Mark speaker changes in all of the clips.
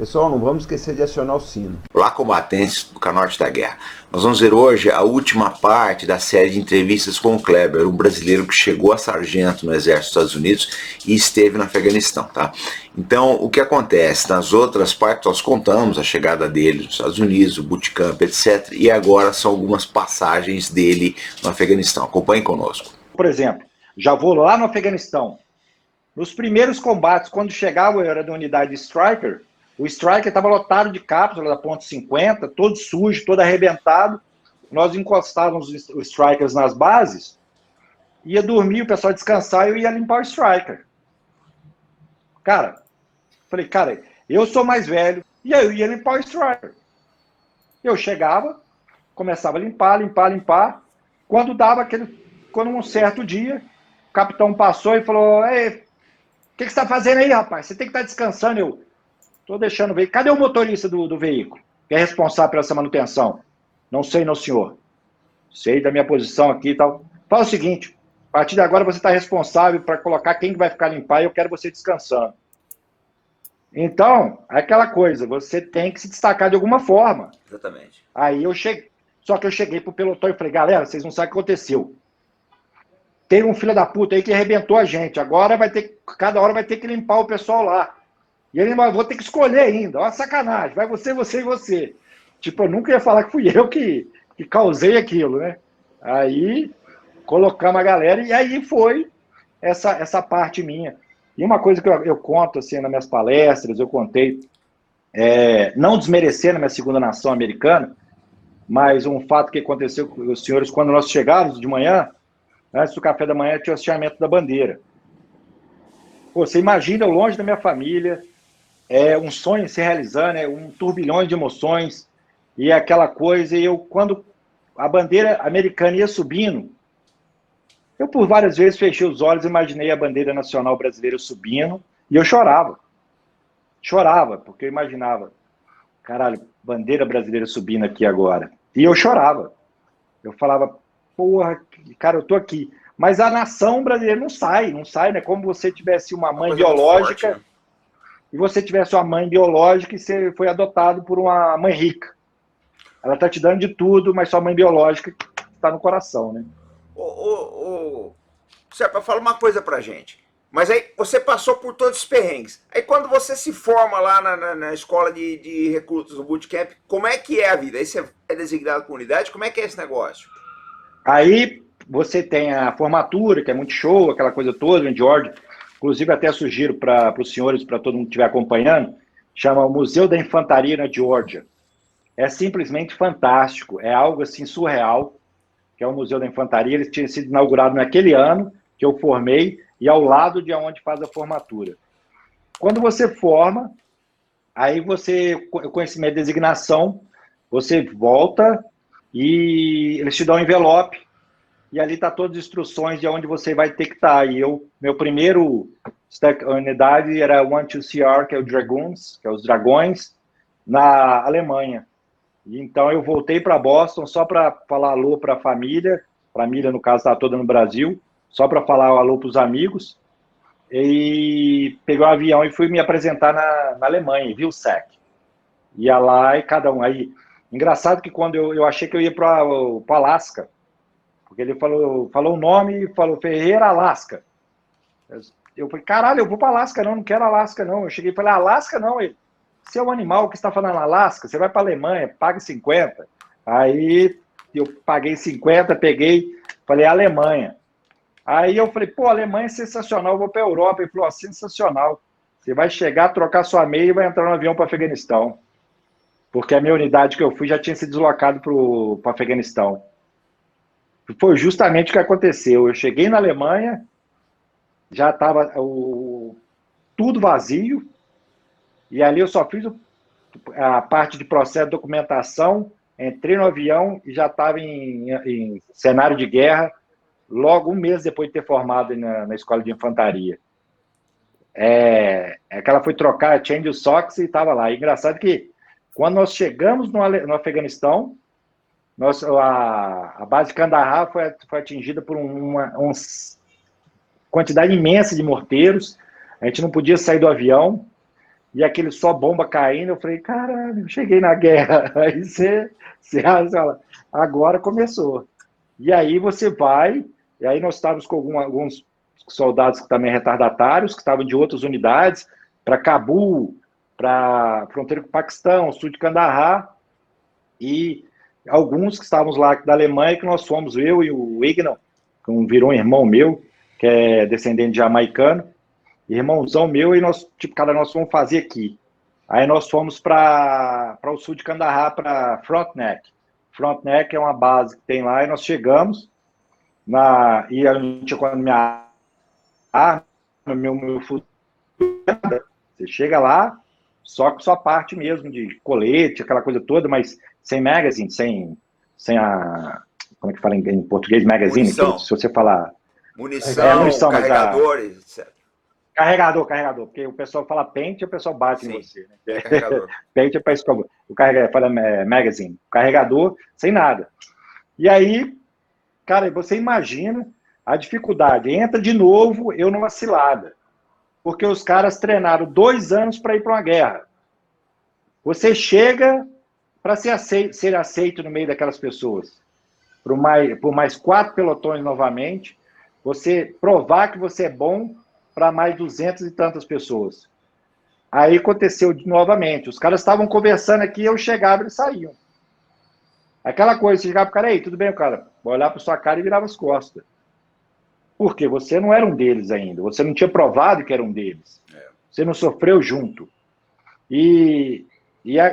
Speaker 1: Pessoal, não vamos esquecer de acionar o sino.
Speaker 2: Olá, combatentes do Canorte da Guerra. Nós vamos ver hoje a última parte da série de entrevistas com o Kleber, um brasileiro que chegou a sargento no Exército dos Estados Unidos e esteve no Afeganistão, tá? Então, o que acontece? Nas outras partes nós contamos a chegada dele nos Estados Unidos, o bootcamp, etc. E agora são algumas passagens dele no Afeganistão. Acompanhem conosco.
Speaker 3: Por exemplo, já vou lá no Afeganistão. Nos primeiros combates, quando chegava eu era da unidade Striker, o Striker estava lotado de cápsula da ponto .50, todo sujo, todo arrebentado. Nós encostávamos os Strikers nas bases, ia dormir, o pessoal descansar e eu ia limpar o Striker. Falei, eu sou mais velho e aí eu ia limpar o Striker. Eu chegava, começava a limpar. Quando um certo dia, o capitão passou e falou, ei, o que você está fazendo aí, rapaz? Você tem que estar descansando. Eu estou deixando o veículo. Cadê o motorista do veículo? Que é responsável por essa manutenção? Não sei, não, senhor. Sei da minha posição aqui e tal. Fala o seguinte, a partir de agora você está responsável para colocar quem vai ficar limpar e eu quero você descansando. Então, aquela coisa, você tem que se destacar de alguma forma.
Speaker 2: Exatamente.
Speaker 3: Aí só que eu cheguei pro pelotão e falei, galera, vocês não sabem o que aconteceu. Tem um filho da puta aí que arrebentou a gente. Agora cada hora vai ter que limpar o pessoal lá. E ele vou ter que escolher ainda. Olha sacanagem. Vai você e você. Tipo, eu nunca ia falar que fui eu que causei aquilo, né? Aí colocamos a galera e aí foi essa parte minha. E uma coisa que eu conto assim nas minhas palestras, eu contei, não desmerecer na minha segunda nação americana, mas um fato que aconteceu com os senhores quando nós chegamos de manhã, antes do café da manhã, tinha o hasteamento da bandeira. Pô, você imagina, eu longe da minha família, um sonho se realizando, um turbilhão de emoções, e aquela coisa, e quando a bandeira americana ia subindo, eu por várias vezes fechei os olhos, imaginei a bandeira nacional brasileira subindo, e eu chorava. Chorava, porque eu imaginava, caralho, bandeira brasileira subindo aqui agora. E eu chorava. Eu falava, porra, cara, eu tô aqui. Mas a nação brasileira não sai, né? Como você tivesse uma mãe biológica, forte, né? E você tivesse uma mãe biológica e você foi adotado por uma mãe rica. Ela tá te dando de tudo, mas sua mãe biológica tá no coração, né?
Speaker 2: Serpa, fala uma coisa pra gente. Mas aí você passou por todos os perrengues. Aí quando você se forma lá na escola de recrutas, no bootcamp, como é que é a vida? Aí você é designado por unidade? Como é que é esse negócio?
Speaker 3: Aí você tem a formatura, que é muito show, aquela coisa toda, em Georgia. Inclusive até sugiro para os senhores, para todo mundo que estiver acompanhando, chama o Museu da Infantaria na Georgia. É simplesmente fantástico, é algo assim surreal, que é o Museu da Infantaria. Ele tinha sido inaugurado naquele ano que eu formei e ao lado de onde faz a formatura. Quando você forma, aí eu conheci minha designação, você volta e eles te dão um envelope e ali tá todas as instruções de onde você vai ter que estar. E meu primeiro unidade era 12CR, que é o Dragoons, que é os dragões, na Alemanha. E então eu voltei para Boston só para falar alô para a família no caso está toda no Brasil, só para falar alô para os amigos, e peguei um avião e fui me apresentar na Alemanha, em Vilseck. Ia lá e cada um. Aí, engraçado que quando eu achei que eu ia para o Alasca, porque ele falou o nome e falou Ferreira, Alasca. Eu falei, caralho, eu vou para Alasca não quero Alasca não. Eu cheguei e falei, Alasca não, ele. Você é um animal que está falando Alasca, você vai para a Alemanha, paga 50. Aí eu paguei 50, peguei, falei Alemanha. Aí eu falei, pô, a Alemanha é sensacional, eu vou para a Europa. Ele falou, sensacional. Você vai chegar, trocar sua meia e vai entrar no avião para o Afeganistão. Porque a minha unidade que eu fui já tinha se deslocado para o Afeganistão. Foi justamente o que aconteceu. Eu cheguei na Alemanha, já estava tudo vazio, e ali eu só fiz a parte de processo de documentação, entrei no avião e já estava em cenário de guerra, logo um mês depois de ter formado na escola de infantaria. Ela foi trocar, change o socks e estava lá. E engraçado que quando nós chegamos no Afeganistão, a base de Kandahar foi atingida por uma quantidade imensa de morteiros, a gente não podia sair do avião, e aquele só bomba caindo, eu falei, caralho, cheguei na guerra. Aí você fala, agora começou. E aí você vai, e aí nós estávamos com alguns soldados que também retardatários, que estavam de outras unidades, para Cabul, para fronteira com o Paquistão, sul de Kandahar, e alguns que estávamos lá da Alemanha, que nós fomos, eu e o Ignan, que virou um irmão meu, que é descendente de jamaicano, irmãozão meu, e nós, tipo, cada nós fomos fazer aqui. Aí nós fomos para o sul de Kandahar, para Frontenac. Frontenac é uma base que tem lá, e nós chegamos, e a gente, quando minha arma, meu futuro, você chega lá, só com sua parte mesmo, de colete, aquela coisa toda, mas sem magazine, sem a... Como é que fala em português? Magazine?
Speaker 2: Munição.
Speaker 3: Se você falar...
Speaker 2: Munição, carregadores, etc.
Speaker 3: Carregador, porque o pessoal fala pente e o pessoal bate em você. Né?
Speaker 2: Carregador.
Speaker 3: Pente é para escovar. O carregador fala magazine. O carregador, sem nada. E aí, cara, você imagina a dificuldade. Entra de novo, eu numa cilada. Porque os caras treinaram 2 anos para ir para uma guerra. Você chega para ser aceito no meio daquelas pessoas. Por mais 4 pelotões novamente, você provar que você é bom para mais 200 e tantas pessoas. Aí aconteceu novamente. Os caras estavam conversando aqui, eu chegava e eles saíam. Aquela coisa, você chegava para o cara, ei, tudo bem, cara? Vou olhar para sua cara e virava as costas. Por quê? Você não era um deles ainda. Você não tinha provado que era um deles. Você não sofreu junto. E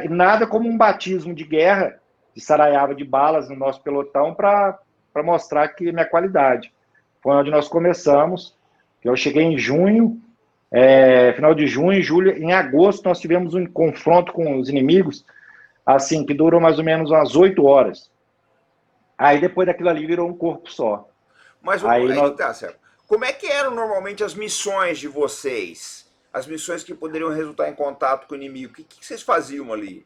Speaker 3: nada como um batismo de guerra, de saraiava de balas no nosso pelotão para mostrar que minha qualidade. Foi onde nós começamos. Eu cheguei em junho, final de junho, julho, em agosto nós tivemos um confronto com os inimigos, assim, que durou mais ou menos umas 8 horas. Aí depois daquilo ali virou um corpo só.
Speaker 2: Mas tá certo. Como é que eram normalmente as missões de vocês? As missões que poderiam resultar em contato com o inimigo? O que vocês faziam ali?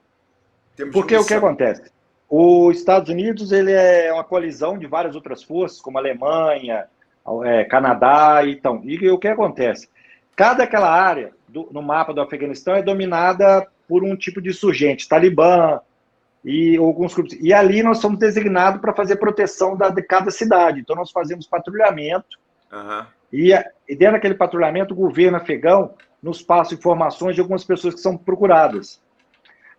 Speaker 3: Porque o que acontece? Os Estados Unidos ele é uma coalizão de várias outras forças, como a Alemanha, Canadá e então. E o que acontece? Cada aquela área no mapa do Afeganistão é dominada por um tipo de insurgente, Talibã e alguns grupos. E ali nós somos designados para fazer proteção de cada cidade. Então nós fazemos patrulhamento.
Speaker 2: Uhum.
Speaker 3: E dentro daquele patrulhamento, o governo afegão nos passa informações de algumas pessoas que são procuradas.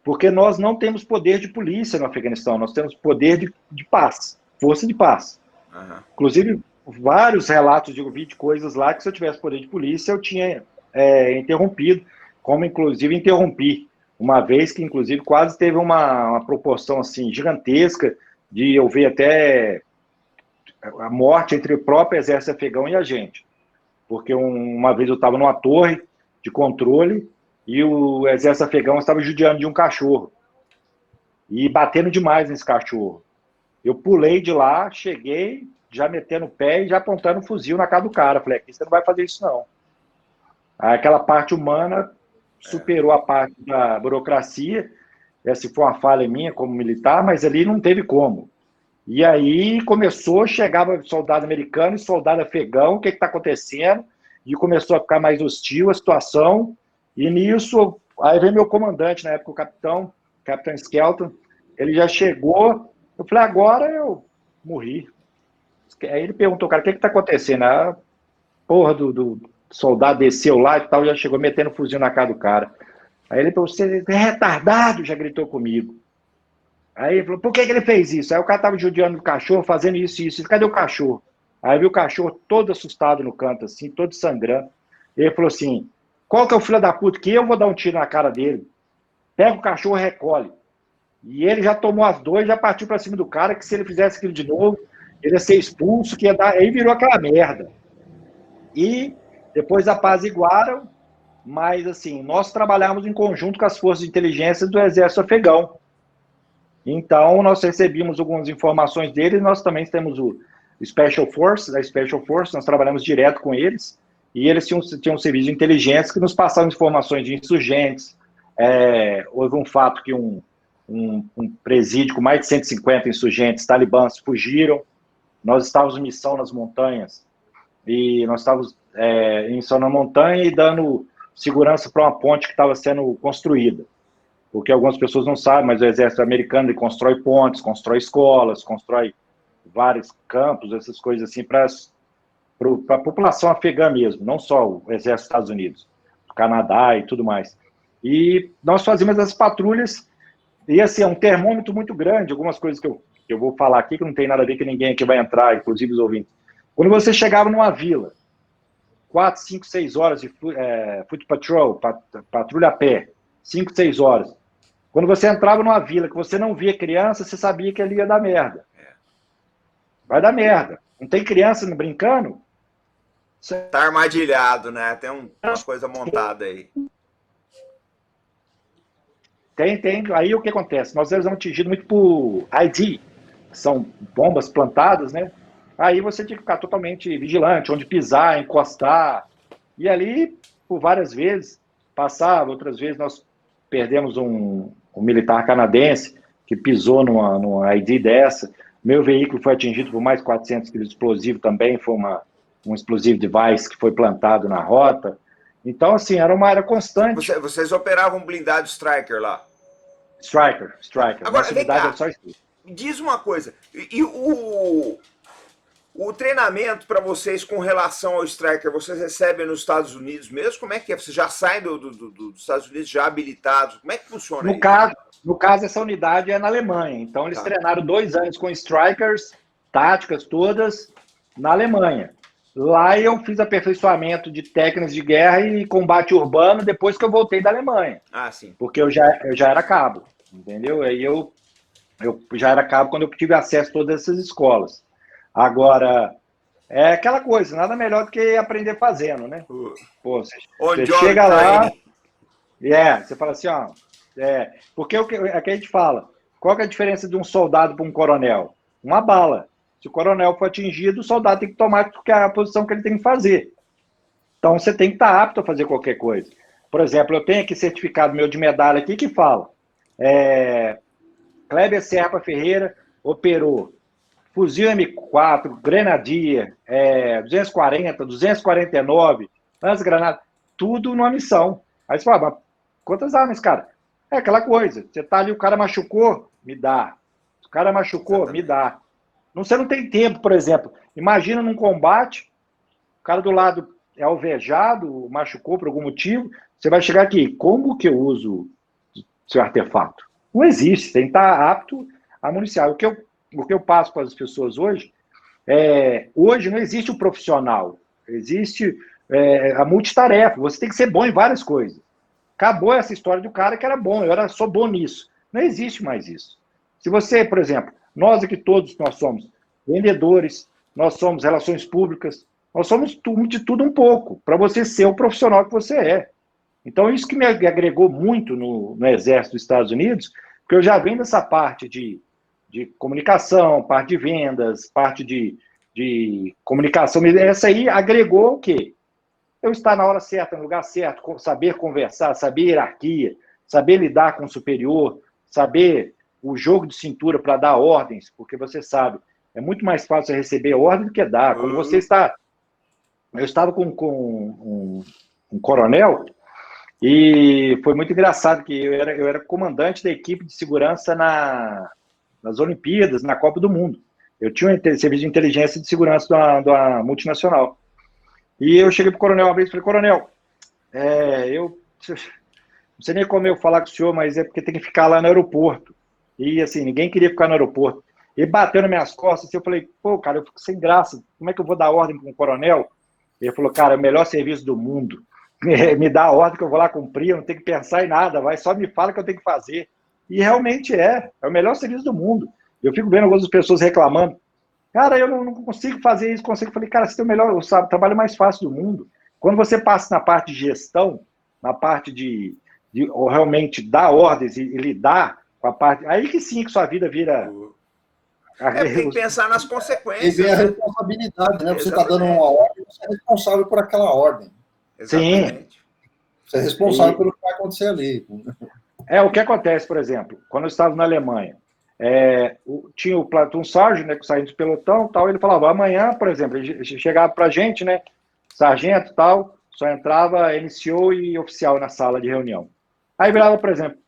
Speaker 3: Porque nós não temos poder de polícia no Afeganistão, nós temos poder de paz, força de paz.
Speaker 2: Uhum.
Speaker 3: Inclusive, vários relatos de coisas lá que se eu tivesse poder de polícia, eu tinha interrompido, como inclusive interrompi. Uma vez que, inclusive, quase teve uma proporção assim, gigantesca de eu ver até a morte entre o próprio exército afegão e a gente. Porque uma vez eu estava numa torre de controle e o exército afegão estava judiando de um cachorro e batendo demais nesse cachorro. Eu pulei de lá, cheguei, já metendo o pé e já apontando um fuzil na cara do cara. Falei, aqui você não vai fazer isso não. Aí, aquela parte humana superou a parte da burocracia. Essa foi uma falha minha como militar, mas ali não teve como. E aí chegava soldado americano e soldado afegão, o que está acontecendo? E começou a ficar mais hostil a situação. E nisso, aí veio meu comandante, na época, o capitão Skelton, ele já chegou, eu falei, agora eu morri. Aí ele perguntou, cara, o que está acontecendo? A porra do soldado desceu lá e tal, já chegou metendo fuzil na cara do cara. Aí ele falou, você é retardado, já gritou comigo. Aí ele falou, por que ele fez isso? Aí o cara estava judiando do cachorro, fazendo isso e isso. Cadê o cachorro? Aí viu o cachorro todo assustado no canto, assim, todo sangrando. Ele falou assim, qual que é o filho da puta que eu vou dar um tiro na cara dele? Pega o cachorro e recolhe. E ele já tomou as 2, já partiu para cima do cara, que se ele fizesse aquilo de novo, ele ia ser expulso, que ia dar... Aí virou aquela merda. E depois apaziguaram, mas assim, nós trabalhávamos em conjunto com as forças de inteligência do exército afegão. Então, nós recebíamos algumas informações deles, nós também temos o Special Force, nós trabalhamos direto com eles, e eles tinham um serviço de inteligência que nos passavam informações de insurgentes. Houve um fato que um presídio com mais de 150 insurgentes talibãs fugiram, nós estávamos em missão nas montanhas, e nós estávamos em missão na montanha e dando segurança para uma ponte que estava sendo construída. Porque algumas pessoas não sabem, mas o exército americano ele constrói pontes, constrói escolas, constrói vários campos, essas coisas assim, para a população afegã mesmo, não só o exército dos Estados Unidos, o Canadá e tudo mais. E nós fazíamos as patrulhas, e assim, é um termômetro muito grande, algumas coisas que eu vou falar aqui, que não tem nada a ver, que ninguém aqui vai entrar, inclusive os ouvintes. Quando você chegava numa vila, 4, 5, 6 horas de foot patrol, patrulha a pé, 5, 6 horas. Quando você entrava numa vila que você não via criança, você sabia que ali ia dar merda. Vai dar merda. Não tem criança brincando?
Speaker 2: Tá armadilhado, né? Tem uma coisa montada aí.
Speaker 3: Tem. Aí o que acontece? Nós éramos atingidos muito por ID, que são bombas plantadas, né? Aí você tinha que ficar totalmente vigilante, onde pisar, encostar. E ali, por várias vezes, passava. Outras vezes nós perdemos um militar canadense que pisou numa ID dessa. Meu veículo foi atingido por mais 400 quilos de explosivo também, foi um explosivo device que foi plantado na rota. Então, assim, era uma área constante.
Speaker 2: Vocês operavam um blindado Striker lá?
Speaker 3: Striker.
Speaker 2: Agora,
Speaker 3: nossa unidade é só isso.
Speaker 2: Diz uma coisa, e o treinamento para vocês com relação ao Striker, vocês recebem nos Estados Unidos mesmo? Como é que é? Vocês já saem dos Estados Unidos já habilitados? Como é que funciona isso?
Speaker 3: No caso, essa unidade é na Alemanha. Então, eles treinaram 2 anos com Strikers, táticas todas, na Alemanha. Lá eu fiz aperfeiçoamento de técnicas de guerra e combate urbano depois que eu voltei da Alemanha.
Speaker 2: Ah, sim.
Speaker 3: Porque eu já era cabo, entendeu? Aí eu já era cabo quando eu tive acesso a todas essas escolas. Agora, é aquela coisa, nada melhor do que aprender fazendo, né? Pô, você chega lá, você fala assim, ó, porque é que a gente fala, qual que é a diferença de um soldado para um coronel? Uma bala. Se o coronel for atingido, o soldado tem que tomar a posição que ele tem que fazer. Então, você tem que estar apto a fazer qualquer coisa. Por exemplo, eu tenho aqui certificado meu de medalha aqui que fala, Kleber Serpa Ferreira operou fuzil M4, Grenadier, 240, 249, lança-granada, tudo numa missão. Aí você fala, mas quantas armas, cara? É aquela coisa, você tá ali, o cara machucou, me dá. O cara machucou, exatamente, me dá. Você não tem tempo, por exemplo. Imagina num combate, o cara do lado é alvejado, machucou por algum motivo, você vai chegar aqui, como que eu uso seu artefato? Não existe, você tem que estar apto a municiar. O que eu passo para as pessoas hoje, hoje não existe o profissional, existe a multitarefa, você tem que ser bom em várias coisas. Acabou essa história do cara que era bom, sou bom nisso. Não existe mais isso. Se você, por exemplo, nós aqui todos, nós somos vendedores, nós somos relações públicas, nós somos de tudo um pouco, para você ser o profissional que você é. Então, isso que me agregou muito no Exército dos Estados Unidos, porque eu já venho dessa parte de comunicação, parte de vendas, parte de comunicação. Essa aí agregou o quê? Eu estar na hora certa, no lugar certo, saber conversar, saber hierarquia, saber lidar com o superior, saber o jogo de cintura para dar ordens, porque você sabe, é muito mais fácil receber ordem do que dar. Quando você está... Eu estava com um coronel e foi muito engraçado que eu era comandante da equipe de segurança nas Olimpíadas, na Copa do Mundo. Eu tinha um serviço de inteligência e de segurança da multinacional. E eu cheguei para o coronel uma vez e falei, coronel, eu não sei nem como eu falar com o senhor, mas é porque tem que ficar lá no aeroporto. E assim, ninguém queria ficar no aeroporto. Ele bateu nas minhas costas e eu falei, pô, cara, eu fico sem graça, como é que eu vou dar ordem para um coronel? Ele falou, cara, é o melhor serviço do mundo. Me dá a ordem que eu vou lá cumprir, eu não tenho que pensar em nada, só me fala o que eu tenho que fazer. E realmente é o melhor serviço do mundo. Eu fico vendo algumas pessoas reclamando, cara, eu não consigo fazer isso, consigo. Eu falei, cara, você tem o trabalho mais fácil do mundo. Quando você passa na parte de gestão, na parte de realmente dar ordens e lidar com a parte, aí que sim que sua vida vira...
Speaker 2: tem que pensar nas consequências.
Speaker 4: E ver a responsabilidade, né? Você está dando uma ordem, você é responsável por aquela ordem.
Speaker 2: Exatamente.
Speaker 3: Sim.
Speaker 4: Você é responsável pelo que vai acontecer ali.
Speaker 3: O que acontece, por exemplo, quando eu estava na Alemanha, tinha o platoon sargent, né, que saía do pelotão, tal, ele falava, amanhã, por exemplo, ele chegava para a gente, né, sargento, tal, Só entrava NCO e oficial na sala de reunião. Aí virava, por exemplo,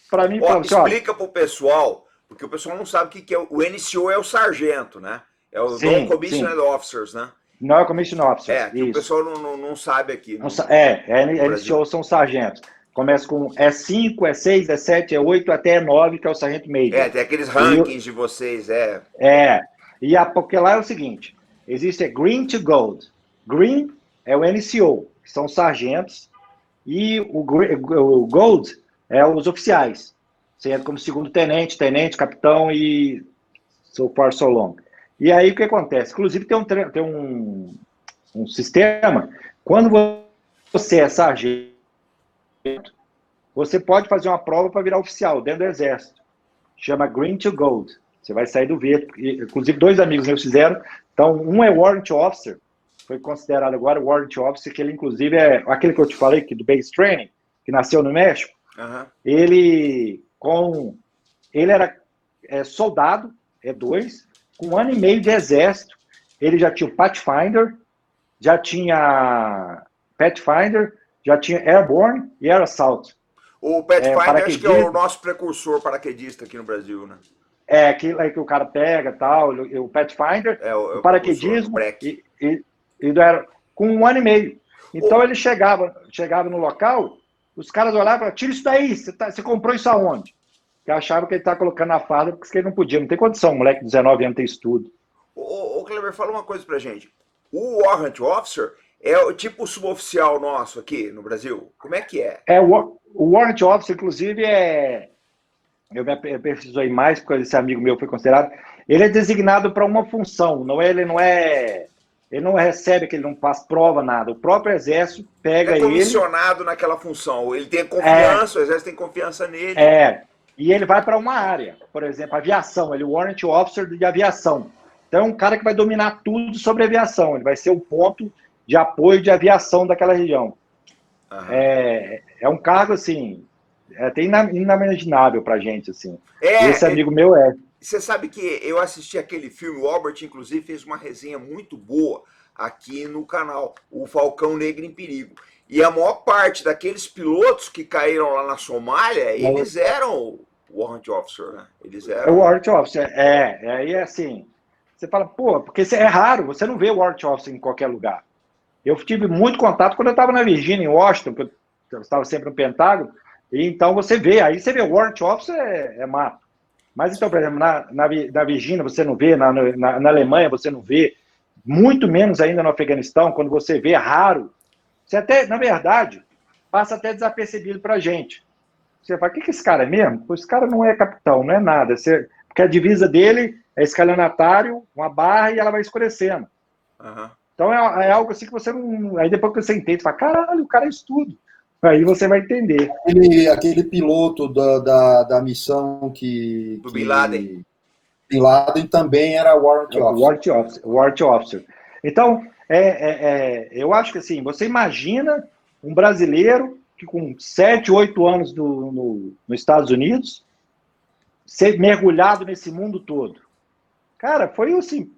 Speaker 3: para mim...
Speaker 2: Ó,
Speaker 3: assim,
Speaker 2: explica para o pessoal, porque o pessoal não sabe o que é. O NCO é o sargento, né? É o Non-Commissioned Officers, né?
Speaker 3: Non-Commissioned Officers,
Speaker 2: que o pessoal não sabe aqui.
Speaker 3: NCO são sargentos. Começa com E5, E6, E7, E8 até E9, que é o sargento major.
Speaker 2: Tem aqueles rankings de vocês,
Speaker 3: porque lá é o seguinte, existe Green to Gold. Green é o NCO, que são sargentos, e o Gold é os oficiais. Você entra como segundo tenente, capitão e so far so long. E aí o que acontece? Inclusive tem um sistema, quando você é sargento, você pode fazer uma prova para virar oficial dentro do exército. Chama Green to Gold. Você vai sair do verde. Inclusive, 2 amigos meus fizeram. Então, um é Warrant Officer, foi considerado agora Warrant Officer, que ele, inclusive, é aquele que eu te falei, que do Base Training, que nasceu no México. Uhum. Ele era soldado, E2, com 1 ano e meio de exército. Ele já tinha o Pathfinder, já tinha Airborne e Air Assault.
Speaker 2: O Pathfinder acho que é o nosso precursor paraquedista aqui no Brasil, né?
Speaker 3: Que o cara pega tal, o Pathfinder, o paraquedismo, com 1 ano e meio. Então ele chegava no local, os caras olhavam e falavam, tira isso daí, você comprou isso aonde? Que achavam que ele estava colocando na farda porque ele não podia, não tem condição, um moleque de 19 anos tem estudo.
Speaker 2: Ô Kleber, fala uma coisa pra gente. O Warrant Officer é o tipo suboficial nosso aqui no Brasil? Como é que é?
Speaker 3: O Warrant Officer, inclusive, eu me aperfeiçoei mais, porque esse amigo meu foi considerado. Ele é designado para uma função, ele não recebe, que ele não faz prova, nada. O próprio exército pega ele... É
Speaker 2: comissionado naquela função, ele tem confiança, o exército tem confiança nele.
Speaker 3: E ele vai para uma área, por exemplo, aviação, ele é o Warrant Officer de aviação. Então é um cara que vai dominar tudo sobre aviação, ele vai ser o ponto de apoio de aviação daquela região. Uhum. É um cargo, assim, até inimaginável pra gente, assim. Esse amigo meu
Speaker 2: Você sabe que eu assisti aquele filme, o Albert, inclusive, fez uma resenha muito boa aqui no canal, o Falcão Negro em Perigo. E a maior parte daqueles pilotos que caíram lá na Somália, eles eram Warrant Officer, né? Eles eram...
Speaker 3: O Warrant Officer, aí assim, você fala, porque é raro, você não vê o Warrant Officer em qualquer lugar. Eu tive muito contato quando eu estava na Virgínia, em Washington, que eu estava sempre no Pentágono, e então você vê, aí você vê o Warrant Officer é mato. Mas então, por exemplo, na Virgínia você não vê, na Alemanha você não vê, muito menos ainda no Afeganistão, quando você vê, é raro. Você até, na verdade, passa até desapercebido para a gente. Você fala, o que esse cara é mesmo? Esse cara não é capitão, não é nada. Porque a divisa dele é escalionatário, uma barra, e ela vai escurecendo.
Speaker 2: Uhum.
Speaker 3: Então é algo assim que você não... Aí depois que você entende, você fala, caralho, o cara é isso tudo. Aí você vai entender.
Speaker 4: Aquele piloto da missão
Speaker 2: do Bin Laden.
Speaker 4: Bin Laden também era Warrant Officer.
Speaker 3: Warrant Officer. Então, eu acho que assim, você imagina um brasileiro que com 7, 8 anos nos Estados Unidos, ser mergulhado nesse mundo todo. Cara, foi assim,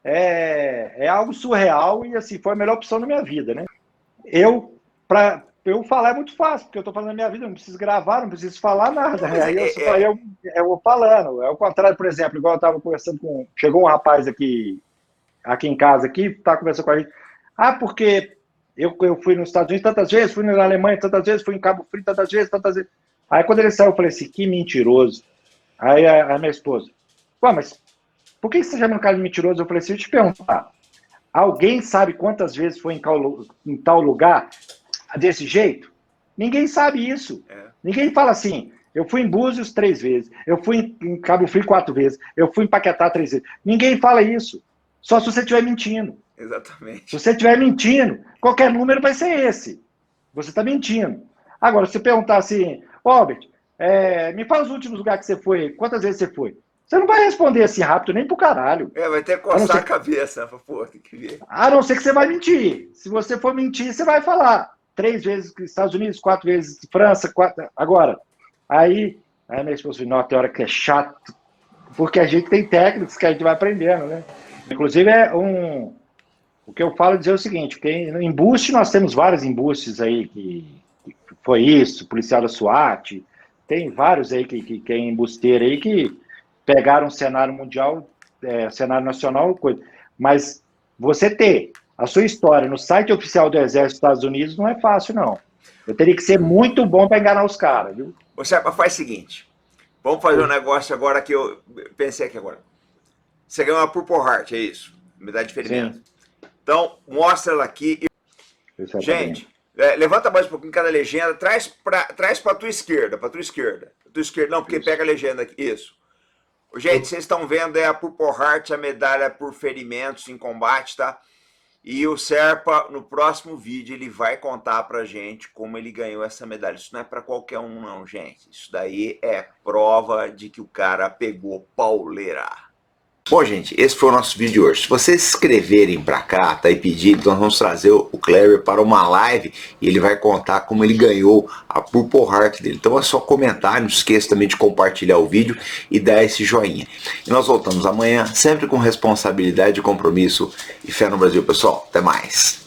Speaker 3: é algo surreal e assim, foi a melhor opção da minha vida, né? Para eu falar é muito fácil, porque eu estou falando da minha vida, não preciso gravar, não preciso falar nada. Aí eu vou falando. É o contrário, por exemplo, igual eu estava conversando com... Chegou um rapaz aqui em casa, tá conversando com a gente. Porque eu fui nos Estados Unidos tantas vezes, fui na Alemanha tantas vezes, fui em Cabo Frio tantas vezes. Aí quando ele saiu, eu falei assim, que mentiroso. Aí a minha esposa, mas por que você chama um cara de mentiroso? Eu falei assim, deixa eu te perguntar. Alguém sabe quantas vezes foi em tal lugar desse jeito? Ninguém sabe isso. Ninguém fala assim, eu fui em Búzios 3 vezes, eu fui em Cabo Frio 4 vezes, eu fui em Paquetá 3 vezes. Ninguém fala isso. Só se você estiver mentindo.
Speaker 2: Exatamente.
Speaker 3: Se você estiver mentindo, qualquer número vai ser esse. Você está mentindo. Agora, se você perguntar assim, Robert, me fala os últimos lugares que você foi, quantas vezes você foi? Você não vai responder assim rápido, nem pro caralho.
Speaker 2: Vai ter que coçar a cabeça. Pô, tem que ver.
Speaker 3: A não ser que você vai mentir. Se você for mentir, você vai falar 3 vezes Estados Unidos, 4 vezes França, 4... Agora, aí minha esposa falou, não, tem hora que é chato, porque a gente tem técnicas que a gente vai aprendendo, né? Inclusive, O que eu falo é dizer o seguinte, porque no embuste nós temos vários embustes aí que foi isso, policial da SWAT, tem vários aí que é embusteiro aí que pegaram o cenário mundial, cenário nacional, coisa. Mas você ter a sua história no site oficial do Exército dos Estados Unidos não é fácil, não. Eu teria que ser muito bom para enganar os caras, viu?
Speaker 2: Você faz o seguinte, vamos fazer um negócio agora que eu pensei aqui agora. Você ganhou uma Purple Heart, é isso? Medalha de ferimento.
Speaker 3: Sim.
Speaker 2: Então, mostra ela aqui. Gente, levanta mais um pouquinho cada legenda, traz para tua esquerda, não, porque isso. Pega a legenda aqui, isso. Gente, vocês estão vendo a Purple Heart, a medalha por ferimentos em combate, tá? E o Serpa, no próximo vídeo, ele vai contar pra gente como ele ganhou essa medalha. Isso não é para qualquer um não, gente. Isso daí é prova de que o cara pegou pauleira. Bom, gente, esse foi o nosso vídeo de hoje. Se vocês se inscreverem pra cá, tá, e pedir, então nós vamos trazer o Kleber para uma live e ele vai contar como ele ganhou a Purple Heart dele. Então é só comentar, não esqueça também de compartilhar o vídeo e dar esse joinha. E nós voltamos amanhã, sempre com responsabilidade, compromisso e fé no Brasil, pessoal. Até mais.